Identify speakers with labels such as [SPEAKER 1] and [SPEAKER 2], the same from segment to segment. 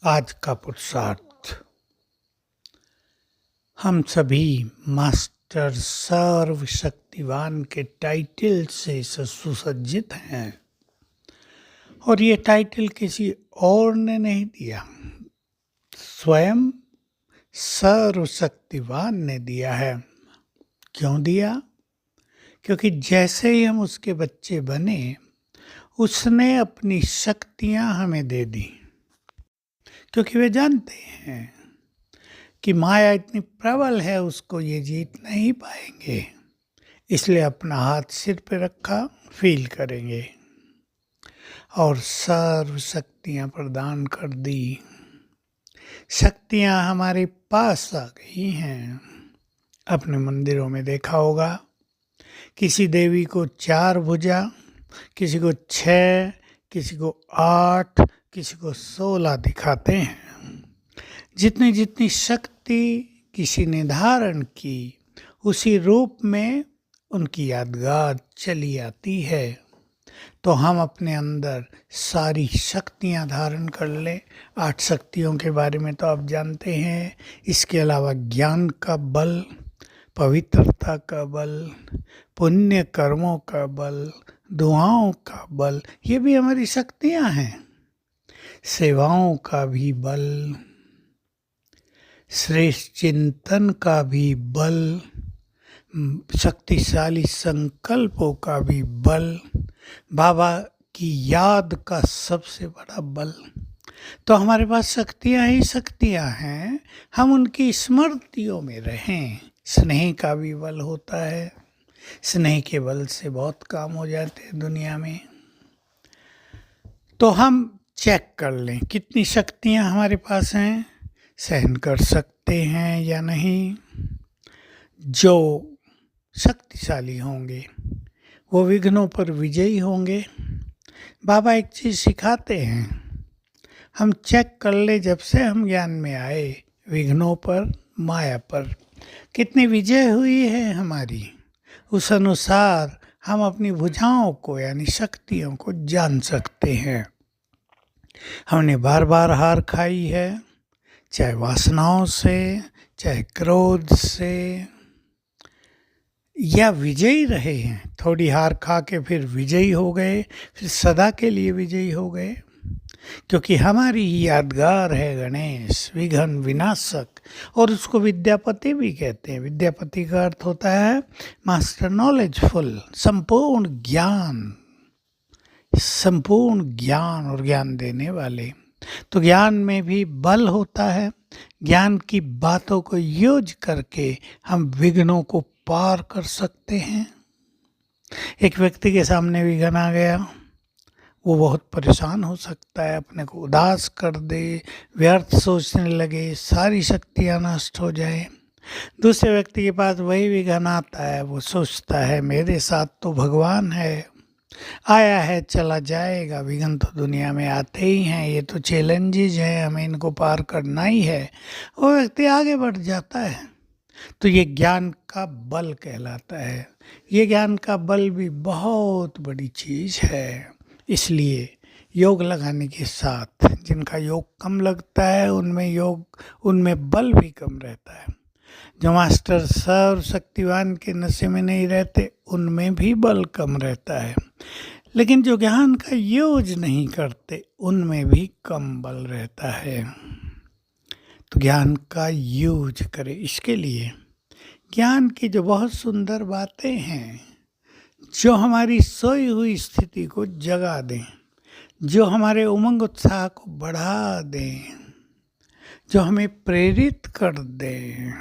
[SPEAKER 1] आज का पुरुषार्थ। हम सभी मास्टर सर्वशक्तिवान के टाइटल से सुसज्जित हैं और ये टाइटल किसी और ने नहीं दिया, स्वयं सर्वशक्तिवान ने दिया है। क्यों दिया? क्योंकि जैसे ही हम उसके बच्चे बने, उसने अपनी शक्तियां हमें दे दी। क्योंकि वे जानते हैं कि माया इतनी प्रबल है, उसको ये जीत नहीं पाएंगे। इसलिए अपना हाथ सिर पे रखा, फील करेंगे और सर्व शक्तियाँ प्रदान कर दी। शक्तियाँ हमारे पास आ गई हैं। अपने मंदिरों में देखा होगा, किसी देवी को 4 भुजा, किसी को 6, किसी को 8, किसी को 16 दिखाते हैं। जितनी जितनी शक्ति किसी ने धारण की, उसी रूप में उनकी यादगार चली आती है। तो हम अपने अंदर सारी शक्तियां धारण कर लें। 8 शक्तियों के बारे में तो आप जानते हैं। इसके अलावा ज्ञान का बल, पवित्रता का बल, पुण्य कर्मों का बल, दुआओं का बल, ये भी हमारी शक्तियां हैं। सेवाओं का भी बल, श्रेष्ठ चिंतन का भी बल, शक्तिशाली संकल्पों का भी बल, बाबा की याद का सबसे बड़ा बल। तो हमारे पास शक्तियाँ ही शक्तियाँ हैं। हम उनकी स्मृतियों में रहें। स्नेह का भी बल होता है। स्नेह के बल से बहुत काम हो जाते हैं दुनिया में। तो हम चेक कर लें कितनी शक्तियाँ हमारे पास हैं, सहन कर सकते हैं या नहीं। जो शक्तिशाली होंगे वो विघ्नों पर विजयी होंगे। बाबा एक चीज़ सिखाते हैं, हम चेक कर ले जब से हम ज्ञान में आए, विघ्नों पर, माया पर कितनी विजय हुई है हमारी। उस अनुसार हम अपनी भुजाओं को यानी शक्तियों को जान सकते हैं। हमने बार बार हार खाई है, चाहे वासनाओं से, चाहे क्रोध से, या विजयी रहे हैं। थोड़ी हार खा के फिर विजयी हो गए, फिर सदा के लिए विजयी हो गए। क्योंकि हमारी ही यादगार है गणेश, विघ्न विनाशक, और उसको विद्यापति भी कहते हैं। विद्यापति का अर्थ होता है मास्टर नॉलेजफुल, संपूर्ण ज्ञान, संपूर्ण ज्ञान और ज्ञान देने वाले। तो ज्ञान में भी बल होता है। ज्ञान की बातों को यूज करके हम विघ्नों को पार कर सकते हैं। एक व्यक्ति के सामने विघ्न आ गया, वो बहुत परेशान हो सकता है, अपने को उदास कर दे, व्यर्थ सोचने लगे, सारी शक्तियाँ नष्ट हो जाए। दूसरे व्यक्ति के पास वही विघ्न आता है, वो सोचता है मेरे साथ तो भगवान है, आया है चला जाएगा। विघ्न तो दुनिया में आते ही हैं, ये तो चैलेंजेज हैं, हमें इनको पार करना ही है। वो व्यक्ति आगे बढ़ जाता है। तो ये ज्ञान का बल कहलाता है। ये ज्ञान का बल भी बहुत बड़ी चीज़ है। इसलिए योग लगाने के साथ जिनका योग कम लगता है, उनमें बल भी कम रहता है। जो मास्टर सर्वशक्तिवान के नशे में नहीं रहते, उनमें भी बल कम रहता है। लेकिन जो ज्ञान का यूज नहीं करते, उनमें भी कम बल रहता है। तो ज्ञान का यूज करें। इसके लिए ज्ञान की जो बहुत सुंदर बातें हैं, जो हमारी सोई हुई स्थिति को जगा दें, जो हमारे उमंग उत्साह को बढ़ा दें, जो हमें प्रेरित कर दें,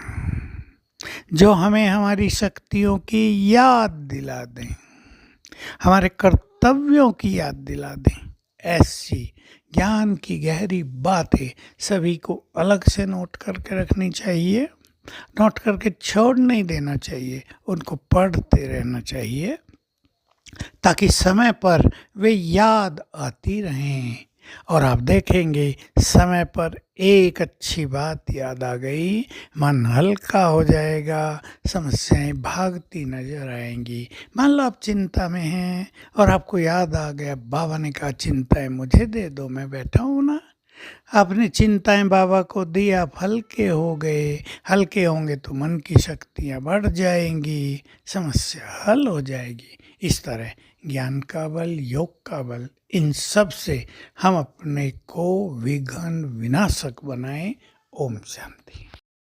[SPEAKER 1] जो हमें हमारी शक्तियों की याद दिला दें, हमारे कर्तव्यों की याद दिला दें, ऐसी ज्ञान की गहरी बातें सभी को अलग से नोट करके रखनी चाहिए। नोट करके छोड़ नहीं देना चाहिए, उनको पढ़ते रहना चाहिए, ताकि समय पर वे याद आती रहें। और आप देखेंगे समय पर एक अच्छी बात याद आ गई, मन हल्का हो जाएगा, समस्याएं भागती नजर आएंगी। मान लो आप चिंता में हैं और आपको याद आ गया, बाबा ने कहा चिंताएं मुझे दे दो, मैं बैठा हूँ ना, अपनी चिंताएं बाबा को दी, आप हल्के हो गए। हल्के होंगे तो मन की शक्तियाँ बढ़ जाएंगी, समस्या हल हो जाएगी। इस तरह ज्ञान का बल, योग का बल, इन सब से हम अपने को विघ्न विनाशक बनाएं। ओम शांति।